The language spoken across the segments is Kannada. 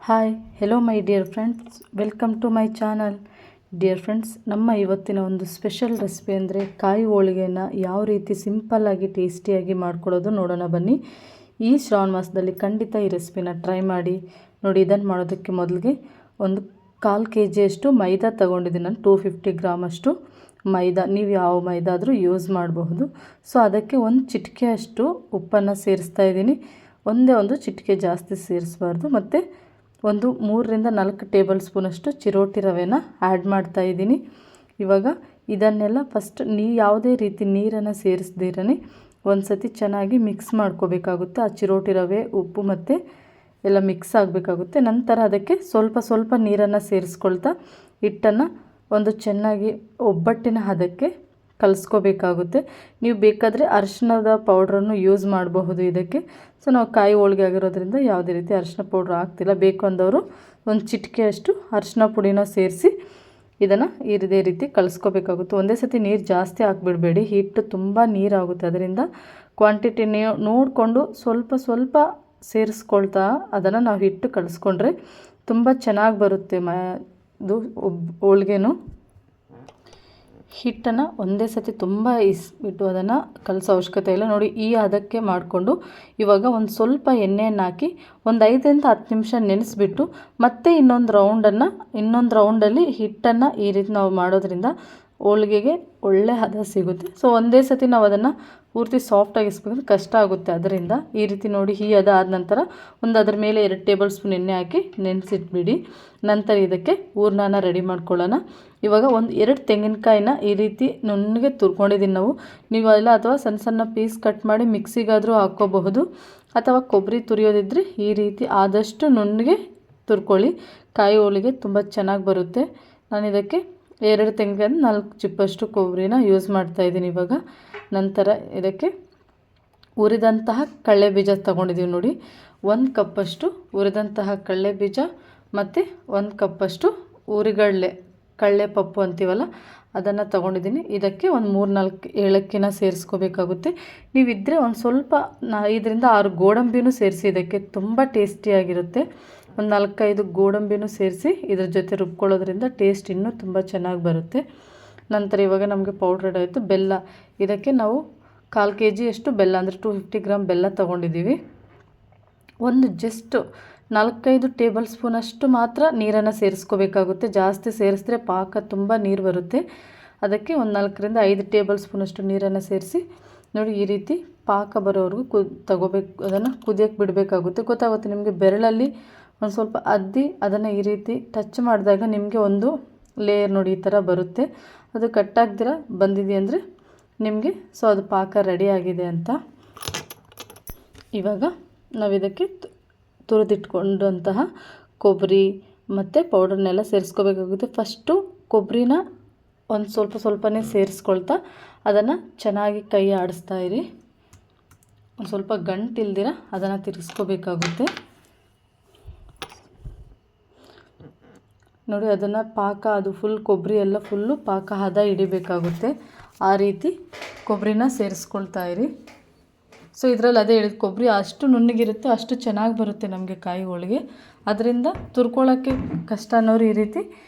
Hi hello my dear friends, welcome to my channel. Dear friends, ನಮ್ಮ ಇವತ್ತಿನ ಒಂದು ಸ್ಪೆಷಲ್ ರೆಸಿಪಿ ಅಂದರೆ ಕಾಯಿ ಹೋಳಿಗೆನ ಯಾವ ರೀತಿ ಸಿಂಪಲ್ಲಾಗಿ ಟೇಸ್ಟಿಯಾಗಿ ಮಾಡ್ಕೊಳ್ಳೋದು ನೋಡೋಣ ಬನ್ನಿ. ಈ ಶ್ರಾವಣ ಮಾಸದಲ್ಲಿ ಖಂಡಿತ ಈ ರೆಸಿಪಿನ ಟ್ರೈ ಮಾಡಿ ನೋಡಿ. ಇದನ್ನು ಮಾಡೋದಕ್ಕೆ ಮೊದಲಿಗೆ ಒಂದು 1/4 kg ಮೈದಾ ತೊಗೊಂಡಿದ್ದೀನಿ ನಾನು. 250 ಗ್ರಾಮಷ್ಟು ಮೈದಾ, ನೀವು ಯಾವ ಮೈದಾ ಆದರೂ ಯೂಸ್ ಮಾಡಬಹುದು. ಸೊ ಅದಕ್ಕೆ ಒಂದು ಚಿಟಿಕೆಯಷ್ಟು ಉಪ್ಪನ್ನು ಸೇರಿಸ್ತಾ ಇದ್ದೀನಿ. ಒಂದೇ ಒಂದು ಚಿಟಿಕೆ, ಜಾಸ್ತಿ ಸೇರಿಸಬಾರ್ದು. ಮತ್ತು ಒಂದು 3ರಿಂದ 4 ಟೇಬಲ್ ಸ್ಪೂನಷ್ಟು ಚಿರೋಟಿ ರವೆನ ಆ್ಯಡ್ ಮಾಡ್ತಾ ಇದ್ದೀನಿ. ಇವಾಗ ಇದನ್ನೆಲ್ಲ ಫಸ್ಟ್ ಯಾವುದೇ ರೀತಿ ನೀರನ್ನು ಸೇರಿಸ್ದಿರನೇ ಒಂದು ಸತಿ ಚೆನ್ನಾಗಿ ಮಿಕ್ಸ್ ಮಾಡ್ಕೋಬೇಕಾಗುತ್ತೆ. ಆ ಚಿರೋಟಿ ರವೆ, ಉಪ್ಪು ಮತ್ತು ಎಲ್ಲ ಮಿಕ್ಸ್ ಆಗಬೇಕಾಗುತ್ತೆ. ನಂತರ ಅದಕ್ಕೆ ಸ್ವಲ್ಪ ಸ್ವಲ್ಪ ನೀರನ್ನು ಸೇರಿಸ್ಕೊಳ್ತಾ ಹಿಟ್ಟನ್ನು ಒಂದು ಚೆನ್ನಾಗಿ ಒಬ್ಬಟ್ಟಿನ ಹದಕ್ಕೆ ಕಲಿಸ್ಕೋಬೇಕಾಗುತ್ತೆ. ನೀವು ಬೇಕಾದರೆ ಅರಿಶಿಣದ ಪೌಡ್ರನ್ನು ಯೂಸ್ ಮಾಡಬಹುದು ಇದಕ್ಕೆ. ಸೊ ನಾವು ಕಾಯಿ ಹೋಳಿಗೆ ಆಗಿರೋದ್ರಿಂದ ಯಾವುದೇ ರೀತಿ ಅರಿಶಿಣ ಪೌಡ್ರ್ ಹಾಕ್ತಿಲ್ಲ. ಬೇಕು ಅಂದವರು ಒಂದು ಚಿಟಿಕೆಯಷ್ಟು ಅರಿಶಿಣ ಪುಡಿನ ಸೇರಿಸಿ ಇದನ್ನು ಇದೇ ರೀತಿ ಕಲಿಸ್ಕೋಬೇಕಾಗುತ್ತೆ. ಒಂದೇ ಸತಿ ನೀರು ಜಾಸ್ತಿ ಹಾಕ್ಬಿಡಬೇಡಿ, ಹಿಟ್ಟು ತುಂಬ ನೀರಾಗುತ್ತೆ. ಅದರಿಂದ ಕ್ವಾಂಟಿಟಿ ನೋಡಿಕೊಂಡು ಸ್ವಲ್ಪ ಸ್ವಲ್ಪ ಸೇರಿಸ್ಕೊಳ್ತಾ ಅದನ್ನು ನಾವು ಹಿಟ್ಟು ಕಲಿಸ್ಕೊಂಡ್ರೆ ತುಂಬ ಚೆನ್ನಾಗಿ ಬರುತ್ತೆ. ಇದು ಹೋಳಿಗೆನೂ ಹಿಟ್ಟನ್ನು ಒಂದೇ ಸತಿ ತುಂಬ ಇಸ್ಬಿಟ್ಟು ಅದನ್ನು ಕಲಸೋ ಅವಶ್ಯಕತೆ ಇಲ್ಲ. ನೋಡಿ, ಈ ಹದಕ್ಕೆ ಮಾಡಿಕೊಂಡು ಇವಾಗ ಒಂದು ಸ್ವಲ್ಪ ಎಣ್ಣೆಯನ್ನು ಹಾಕಿ ಒಂದು 5ರಿಂದ 10 ನಿಮಿಷ ನೆನೆಸ್ಬಿಟ್ಟು ಮತ್ತೆ ಇನ್ನೊಂದು ರೌಂಡಲ್ಲಿ ಹಿಟ್ಟನ್ನು ಈ ರೀತಿ ನಾವು ಮಾಡೋದ್ರಿಂದ ಹೋಳಿಗೆಗೆ ಒಳ್ಳೆ ಹದ ಸಿಗುತ್ತೆ. ಸೊ ಒಂದೇ ಸತಿ ನಾವು ಅದನ್ನು ಪೂರ್ತಿ ಸಾಫ್ಟಾಗಿ ಇಸ್ಬೇಕಂದ್ರೆ ಕಷ್ಟ ಆಗುತ್ತೆ. ಅದರಿಂದ ಈ ರೀತಿ ನೋಡಿ, ಈ ಹದ ಆದ ನಂತರ ಅದರ ಮೇಲೆ 2 ಟೇಬಲ್ ಸ್ಪೂನ್ ಎಣ್ಣೆ ಹಾಕಿ ನೆನೆಸಿಟ್ಬಿಡಿ. ನಂತರ ಇದಕ್ಕೆ ಹೂರ್ಣನ ರೆಡಿ ಮಾಡ್ಕೊಳ್ಳೋಣ. ಇವಾಗ 2 ತೆಂಗಿನಕಾಯಿನ ಈ ರೀತಿ ನುಣ್ಣಗೆ ತುರ್ಕೊಂಡಿದ್ದೀನಿ ನೀವು ಎಲ್ಲ, ಅಥವಾ ಸಣ್ಣ ಸಣ್ಣ ಪೀಸ್ ಕಟ್ ಮಾಡಿ ಮಿಕ್ಸಿಗಾದರೂ ಹಾಕ್ಕೋಬಹುದು. ಅಥವಾ ಕೊಬ್ಬರಿ ತುರಿಯೋದಿದ್ದರೆ ಈ ರೀತಿ ಆದಷ್ಟು ನುಣ್ಣಗೆ ತುರ್ಕೊಳ್ಳಿ. ಕಾಯಿ ಹೋಳಿಗೆ ತುಂಬ ಚೆನ್ನಾಗಿ ಬರುತ್ತೆ. ನಾನು ಇದಕ್ಕೆ 2 ತೆಂಗಿನಕಾಯಿ 4 ಚಿಪ್ಪಷ್ಟು ಕೊಬ್ಬರಿನ ಯೂಸ್ ಮಾಡ್ತಾಯಿದ್ದೀನಿ ಇವಾಗ. ನಂತರ ಇದಕ್ಕೆ ಹುರಿದಂತಹ ಕಡಲೆ ಬೀಜ ತೊಗೊಂಡಿದ್ದೀವಿ ನೋಡಿ. 1 ಕಪ್ಪಷ್ಟು ಹುರಿದಂತಹ ಕಡಲೆ ಬೀಜ ಮತ್ತು 1 ಕಪ್ಪಷ್ಟು ಕಡಲೆ ಪಪ್ಪು ಅಂತೀವಲ್ಲ ಅದನ್ನು ತೊಗೊಂಡಿದ್ದೀನಿ. ಇದಕ್ಕೆ ಒಂದು 3-4 ಏಲಕ್ಕಿನ ಸೇರಿಸ್ಕೋಬೇಕಾಗುತ್ತೆ. ನೀವಿದ್ದರೆ ಒಂದು ಸ್ವಲ್ಪ 5ರಿಂದ 6 ಗೋಡಂಬಿನೂ ಸೇರಿಸಿ, ಇದಕ್ಕೆ ತುಂಬ ಟೇಸ್ಟಿಯಾಗಿರುತ್ತೆ. ಒಂದು 4-5 ಗೋಡಂಬಿನೂ ಸೇರಿಸಿ ಇದ್ರ ಜೊತೆ ರುಬ್ಕೊಳ್ಳೋದ್ರಿಂದ ಟೇಸ್ಟ್ ಇನ್ನೂ ತುಂಬ ಚೆನ್ನಾಗಿ ಬರುತ್ತೆ. ನಂತರ ಇವಾಗ ನಮಗೆ ಪೌಡ್ರ್ ರೆಡಿ ಆಯಿತು. ಬೆಲ್ಲ, ಇದಕ್ಕೆ ನಾವು 1/4 kg ಬೆಲ್ಲ ಅಂದರೆ 250 ಗ್ರಾಮ್ ಬೆಲ್ಲ ತೊಗೊಂಡಿದ್ದೀವಿ. ಒಂದು ಜಸ್ಟ್ 4-5 ಟೇಬಲ್ ಸ್ಪೂನಷ್ಟು ಮಾತ್ರ ನೀರನ್ನು ಸೇರಿಸ್ಕೋಬೇಕಾಗುತ್ತೆ. ಜಾಸ್ತಿ ಸೇರಿಸಿದ್ರೆ ಪಾಕ ತುಂಬ ನೀರು ಬರುತ್ತೆ. ಅದಕ್ಕೆ ಒಂದು 4ರಿಂದ 5 ಟೇಬಲ್ ಸ್ಪೂನಷ್ಟು ನೀರನ್ನು ಸೇರಿಸಿ ನೋಡಿ, ಈ ರೀತಿ ಪಾಕ ಬರೋವರೆಗೂ ಅದನ್ನು ಕುದಿಯೋಕ್ಕೆ ಬಿಡಬೇಕಾಗುತ್ತೆ. ಗೊತ್ತಾಗುತ್ತೆ ನಿಮಗೆ, ಬೆರಳಲ್ಲಿ ಒಂದು ಸ್ವಲ್ಪ ಅದ್ದಿ ಅದನ್ನು ಈ ರೀತಿ ಟಚ್ ಮಾಡಿದಾಗ ನಿಮಗೆ ಒಂದು ಲೇಯರ್ ನೋಡಿ ಈ ಥರ ಬರುತ್ತೆ. ಅದು ಕಟ್ಟಾಗ್ದಿರ ಬಂದಿದೆ ನಿಮಗೆ, ಸೊ ಅದು ಪಾಕ ರೆಡಿ ಆಗಿದೆ ಅಂತ. ಇವಾಗ ನಾವು ಇದಕ್ಕೆ ತುರಿದಿಟ್ಕೊಂಡಂತಹ ಕೊಬ್ಬರಿ ಮತ್ತು ಪೌಡರ್ನೆಲ್ಲ ಸೇರಿಸ್ಕೋಬೇಕಾಗುತ್ತೆ. ಫಸ್ಟು ಕೊಬ್ಬರಿನ ಒಂದು ಸ್ವಲ್ಪನೇ ಸೇರಿಸ್ಕೊಳ್ತಾ ಅದನ್ನು ಚೆನ್ನಾಗಿ ಕೈ ಆಡಿಸ್ತಾ ಇರಿ. ಒಂದು ಸ್ವಲ್ಪ ಗಂಟಿಲ್ದಿರ ಅದನ್ನು ತಿರ್ಗಿಸ್ಕೋಬೇಕಾಗುತ್ತೆ ನೋಡಿ. ಅದನ್ನು ಪಾಕ ಅದು ಕೊಬ್ಬರಿ ಎಲ್ಲ ಫುಲ್ಲು ಪಾಕ ಹದ ಹಿಡಿಬೇಕಾಗುತ್ತೆ. ಆ ರೀತಿ ಕೊಬ್ಬರಿನ ಸೇರಿಸ್ಕೊಳ್ತಾ ಇರಿ. ಸೊ ಇದರಲ್ಲಿ ಅದೇ ಹೇಳಿದ, ಕೊಬ್ಬರಿ ಅಷ್ಟು ನುಣ್ಣಗಿರುತ್ತೆ ಅಷ್ಟು ಚೆನ್ನಾಗಿ ಬರುತ್ತೆ ನಮಗೆ ಕಾಯಿ ಹೋಳಿಗೆ. ಅದರಿಂದ ತುರ್ಕೊಳ್ಳೋಕ್ಕೆ ಕಷ್ಟ ಅನ್ನೋರು ಈ ರೀತಿ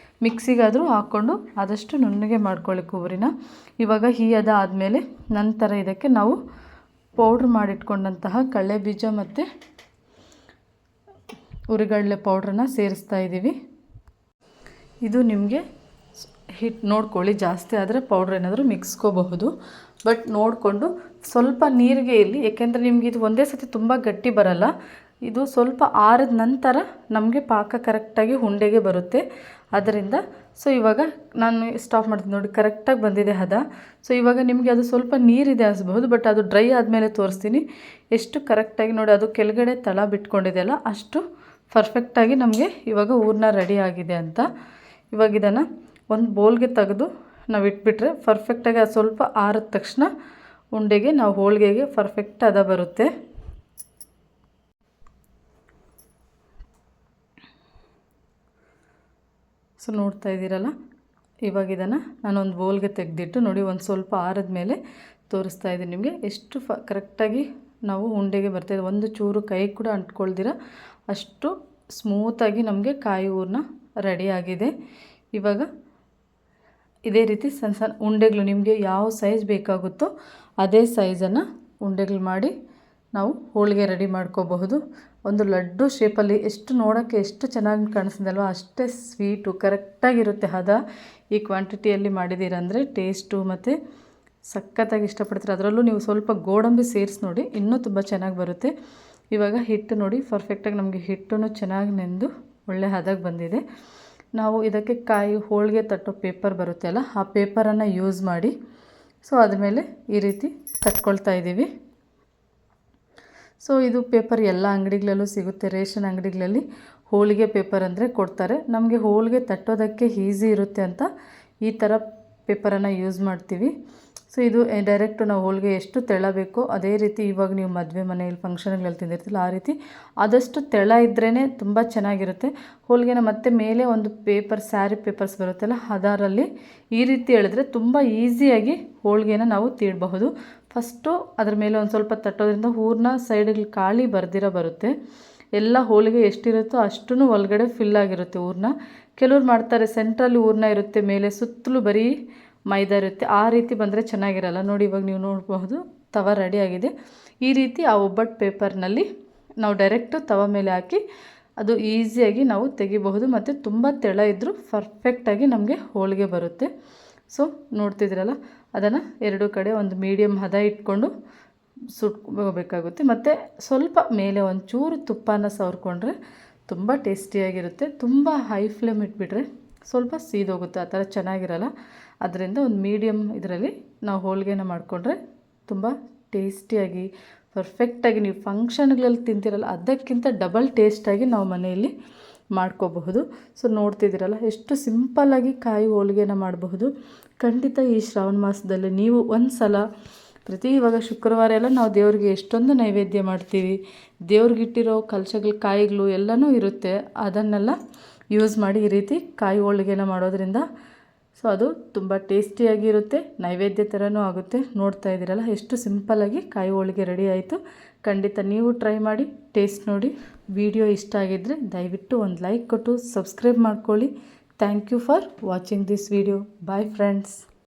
ಮಿಕ್ಸಿಗಾದರೂ ಹಾಕ್ಕೊಂಡು ಆದಷ್ಟು ನುಣ್ಣಗೆ ಮಾಡ್ಕೊಳ್ಳಿ ಕೊಬ್ಬರಿನ. ಇವಾಗ ಈ ಹದ ಆದಮೇಲೆ ನಂತರ ಇದಕ್ಕೆ ನಾವು ಪೌಡ್ರ್ ಮಾಡಿಟ್ಕೊಂಡಂತಹ ಕಡಲೆ ಬೀಜ ಮತ್ತು ಹುರಿಗಡಲೆ ಪೌಡ್ರನ್ನ ಸೇರಿಸ್ತಾ ಇದ್ದೀವಿ. ಇದು ನಿಮಗೆ ಹಿಟ್ಟು ನೋಡ್ಕೊಳ್ಳಿ, ಜಾಸ್ತಿ ಆದರೆ ಪೌಡ್ರ್ ಏನಾದರೂ ಮಿಕ್ಸ್ಕೋಬಹುದು. ಬಟ್ ನೋಡಿಕೊಂಡು ಸ್ವಲ್ಪ ನೀರಿಗೆ ಇರಲಿ, ಏಕೆಂದರೆ ನಿಮಗೆ ಇದು ಒಂದೇ ಸತಿ ತುಂಬ ಗಟ್ಟಿ ಬರಲ್ಲ. ಇದು ಸ್ವಲ್ಪ ಆರಿದ ನಂತರ ನಮಗೆ ಪಾಕ ಕರೆಕ್ಟಾಗಿ ಉಂಡೆಗೆ ಬರುತ್ತೆ. ಅದರಿಂದ ಸೊ ಇವಾಗ ನಾನು ಸ್ಟಾಪ್ ಮಾಡ್ತೀನಿ ನೋಡಿ, ಕರೆಕ್ಟಾಗಿ ಬಂದಿದೆ ಹದ. ಸೊ ಇವಾಗ ನಿಮಗೆ ಅದು ಸ್ವಲ್ಪ ನೀರಿದೆ ಅನಿಸ್ಬಹುದು, ಬಟ್ ಅದು ಡ್ರೈ ಆದಮೇಲೆ ತೋರಿಸ್ತೀನಿ ಎಷ್ಟು ಕರೆಕ್ಟಾಗಿ. ನೋಡಿ, ಅದು ಕೆಳಗಡೆ ತಳ ಬಿಟ್ಕೊಂಡಿದೆಯಲ್ಲ, ಅಷ್ಟು ಪರ್ಫೆಕ್ಟಾಗಿ ನಮಗೆ ಇವಾಗ ಹೂರ್ಣ ರೆಡಿ ಆಗಿದೆ ಅಂತ. ಇವಾಗ ಇದನ್ನು ಒಂದು ಬೌಲ್ಗೆ ತೆಗೆದು ನಾವು ಇಟ್ಬಿಟ್ರೆ ಪರ್ಫೆಕ್ಟಾಗಿ ಅದು ಸ್ವಲ್ಪ ಆರಿದ ತಕ್ಷಣ ಉಂಡೆಗೆ ನಾವು ಹೋಳಿಗೆಗೆ ಪರ್ಫೆಕ್ಟ್ ಹದ ಬರುತ್ತೆ. ಸೊ ನೋಡ್ತಾ ಇದ್ದೀರಲ್ಲ, ಇವಾಗ ಇದನ್ನು ನಾನೊಂದು ಬೌಲ್ಗೆ ತೆಗೆದಿಟ್ಟು ನೋಡಿ, ಒಂದು ಸ್ವಲ್ಪ ಆರಿದ ಮೇಲೆ ತೋರಿಸ್ತಾ ಇದ್ದೀನಿ ನಿಮಗೆ ಎಷ್ಟು ಕರೆಕ್ಟಾಗಿ ನಾವು ಉಂಡೆಗೆ ಬರ್ತಾಯಿದೆ. ಒಂದು ಚೂರು ಕೈ ಕೂಡ ಅಂಟ್ಕೊಳ್ದಿರ ಅಷ್ಟು ಸ್ಮೂತಾಗಿ ನಮಗೆ ಕಾಯಿ ಹೂರಣ ರೆಡಿಯಾಗಿದೆ. ಇವಾಗ ಇದೇ ರೀತಿ ಸಣ್ಣ ಸಣ್ಣ ಉಂಡೆಗಳು ನಿಮಗೆ ಯಾವ ಸೈಜ್ ಬೇಕಾಗುತ್ತೋ ಅದೇ ಸೈಜನ್ನು ಉಂಡೆಗಳು ಮಾಡಿ ನಾವು ಹೋಳಿಗೆ ರೆಡಿ ಮಾಡ್ಕೋಬಹುದು. ಒಂದು ಲಡ್ಡು ಶೇಪಲ್ಲಿ ಎಷ್ಟು ನೋಡೋಕ್ಕೆ ಎಷ್ಟು ಚೆನ್ನಾಗಿ ಕಾಣಿಸ್ತಿದಲ್ವ, ಅಷ್ಟೇ ಸ್ವೀಟು ಕರೆಕ್ಟಾಗಿರುತ್ತೆ ಹದ. ಈ ಕ್ವಾಂಟಿಟಿಯಲ್ಲಿ ಮಾಡಿದ್ದೀರಂದರೆ ಟೇಸ್ಟು ಮತ್ತು ಸಖತ್ತಾಗಿ ಇಷ್ಟಪಡ್ತೀರ. ಅದರಲ್ಲೂ ನೀವು ಸ್ವಲ್ಪ ಗೋಡಂಬಿ ಸೇರಿಸಿ ನೋಡಿ, ಇನ್ನೂ ತುಂಬ ಚೆನ್ನಾಗಿ ಬರುತ್ತೆ. ಇವಾಗ ಹಿಟ್ಟು ನೋಡಿ ಪರ್ಫೆಕ್ಟಾಗಿ ನಮಗೆ ಹಿಟ್ಟು ಚೆನ್ನಾಗಿ ನೆಂದು ಒಳ್ಳೆ ಹದಕ್ಕೆ ಬಂದಿದೆ. ನಾವು ಇದಕ್ಕೆ ಕಾಯಿ ಹೋಳಿಗೆ ತಟ್ಟೋ ಪೇಪರ್ ಬರುತ್ತೆ ಅಲ್ಲ, ಆ ಪೇಪರನ್ನು ಯೂಸ್ ಮಾಡಿ ಸೊ ಅದ್ಮೇಲೆ ಈ ರೀತಿ ತಟ್ಕೊಳ್ತಾ ಇದ್ದೀವಿ. ಸೊ ಇದು ಪೇಪರ್ ಎಲ್ಲ ಅಂಗಡಿಗಳಲ್ಲೂ ಸಿಗುತ್ತೆ. ರೇಷನ್ ಅಂಗಡಿಗಳಲ್ಲಿ ಹೋಳಿಗೆ ಪೇಪರ್ ಅಂದರೆ ಕೊಡ್ತಾರೆ. ನಮಗೆ ಹೋಳಿಗೆ ತಟ್ಟೋದಕ್ಕೆ ಈಸಿ ಇರುತ್ತೆ ಅಂತ ಈ ಥರ ಪೇಪರನ್ನು ಯೂಸ್ ಮಾಡ್ತೀವಿ. ಸೊ ಇದು ಡೈರೆಕ್ಟು ನಾವು ಹೋಳಿಗೆ ಎಷ್ಟು ತೆಳ ಬೇಕೋ ಅದೇ ರೀತಿ ಇವಾಗ ನೀವು ಮದುವೆ ಮನೆಯಲ್ಲಿ ಫಂಕ್ಷನ್ಗಳಲ್ಲಿ ತಿಂದಿರ್ತಿಲ್ಲ ಆ ರೀತಿ ಆದಷ್ಟು ತೆಳ ಇದ್ರೇ ತುಂಬ ಚೆನ್ನಾಗಿರುತ್ತೆ. ಹೋಳಿಗೆನ ಮತ್ತೆ ಮೇಲೆ ಒಂದು ಪೇಪರ್ ಸ್ಯಾರಿ ಪೇಪರ್ಸ್ ಬರುತ್ತಲ್ಲ ಅದರಲ್ಲಿ ಈ ರೀತಿ ಎಳೆದ್ರೆ ತುಂಬ ಈಸಿಯಾಗಿ ಹೋಳಿಗೆನ ನಾವು ತೀಡಬಹುದು. ಫಸ್ಟು ಅದ್ರ ಮೇಲೆ ಒಂದು ಸ್ವಲ್ಪ ತಟ್ಟೋದ್ರಿಂದ ಹೂರಣ ಸೈಡ್ಗಳು ಖಾಲಿ ಬರುತ್ತೆ. ಎಲ್ಲ ಹೋಳಿಗೆ ಎಷ್ಟಿರುತ್ತೋ ಅಷ್ಟೂ ಒಳಗಡೆ ಫಿಲ್ ಆಗಿರುತ್ತೆ ಹೂರಣ. ಕೆಲವ್ರು ಮಾಡ್ತಾರೆ ಸೆಂಟ್ರಲ್ಲಿ ಹೂರಣ ಇರುತ್ತೆ, ಮೇಲೆ ಸುತ್ತಲೂ ಬರೀ ಮೈದಾ ಇರುತ್ತೆ. ಆ ರೀತಿ ಬಂದರೆ ಚೆನ್ನಾಗಿರಲ್ಲ. ನೋಡಿ ಇವಾಗ ನೀವು ನೋಡಬಹುದು ತವ ರೆಡಿಯಾಗಿದೆ. ಈ ರೀತಿ ಆ ಒಬ್ಬಟ್ಟು ಪೇಪರ್ನಲ್ಲಿ ನಾವು ಡೈರೆಕ್ಟು ತವ ಮೇಲೆ ಹಾಕಿ ಅದು ಈಸಿಯಾಗಿ ನಾವು ತೆಗಿಬಹುದು ಮತ್ತು ತುಂಬ ತೆಳ ಇದ್ದರೂ ಪರ್ಫೆಕ್ಟಾಗಿ ನಮಗೆ ಹೋಳಿಗೆ ಬರುತ್ತೆ. ಸೊ ನೋಡ್ತಿದ್ದೀರಲ್ಲ, ಅದನ್ನು ಎರಡೂ ಕಡೆ ಒಂದು ಮೀಡಿಯಮ್ ಹದ ಇಟ್ಕೊಂಡು ಸುಟ್ಕೋಬೇಕಾಗುತ್ತೆ. ಮತ್ತು ಸ್ವಲ್ಪ ಮೇಲೆ ಒಂಚೂರು ತುಪ್ಪನ ಸವರ್ಕೊಂಡ್ರೆ ತುಂಬ ಟೇಸ್ಟಿಯಾಗಿರುತ್ತೆ. ತುಂಬ ಹೈ ಫ್ಲೇಮ್ ಇಟ್ಬಿಟ್ರೆ ಸ್ವಲ್ಪ ಸೀದೋಗುತ್ತೆ, ಆ ಥರ ಚೆನ್ನಾಗಿರಲ್ಲ. ಅದರಿಂದ ಒಂದು ಮೀಡಿಯಮ್ ಇದರಲ್ಲಿ ನಾವು ಹೋಳಿಗೆನ ಮಾಡಿಕೊಂಡ್ರೆ ತುಂಬ ಟೇಸ್ಟಿಯಾಗಿ ಪರ್ಫೆಕ್ಟಾಗಿ ನೀವು ಫಂಕ್ಷನ್ಗಳಲ್ಲಿ ತಿಂತಿರಲ್ಲ ಅದಕ್ಕಿಂತ ಡಬಲ್ ಟೇಸ್ಟಾಗಿ ನಾವು ಮನೆಯಲ್ಲಿ ಮಾಡ್ಕೋಬಹುದು. ಸೊ ನೋಡ್ತಿದ್ದೀರಲ್ಲ ಎಷ್ಟು ಸಿಂಪಲ್ಲಾಗಿ ಕಾಯಿ ಹೋಳಿಗೆನ ಮಾಡಬಹುದು. ಖಂಡಿತ ಈ ಶ್ರಾವಣ ಮಾಸದಲ್ಲಿ ನೀವು ಒಂದು ಸಲ ಇವಾಗ ಶುಕ್ರವಾರ ಎಲ್ಲ ನಾವು ದೇವ್ರಿಗೆ ಎಷ್ಟೊಂದು ನೈವೇದ್ಯ ಮಾಡ್ತೀವಿ. ದೇವ್ರಿಗಿಟ್ಟಿರೋ ಕಲಶಗಳು ಕಾಯಿಗಳು ಎಲ್ಲನೂ ಇರುತ್ತೆ. ಅದನ್ನೆಲ್ಲ ಯೂಸ್ ಮಾಡಿ ಈ ರೀತಿ ಕಾಯಿ ಹೋಳಿಗೆನ ಮಾಡೋದ್ರಿಂದ ಸೊ ಅದು ತುಂಬ ಟೇಸ್ಟಿಯಾಗಿರುತ್ತೆ, ನೈವೇದ್ಯ ಥರನೂ ಆಗುತ್ತೆ. ನೋಡ್ತಾ ಇದ್ದೀರಲ್ಲ ಎಷ್ಟು ಸಿಂಪಲ್ಲಾಗಿ ಕಾಯಿ ಹೋಳಿಗೆ ರೆಡಿ ಆಯಿತು. ಖಂಡಿತ ನೀವು ಟ್ರೈ ಮಾಡಿ ಟೇಸ್ಟ್ ನೋಡಿ. ವಿಡಿಯೋ ಇಷ್ಟ ಆಗಿದ್ದರೆ ದಯವಿಟ್ಟು ಒಂದು ಲೈಕ್ ಕೊಟ್ಟು ಸಬ್ಸ್ಕ್ರೈಬ್ ಮಾಡ್ಕೊಳ್ಳಿ. Thank you for watching this video. Bye friends.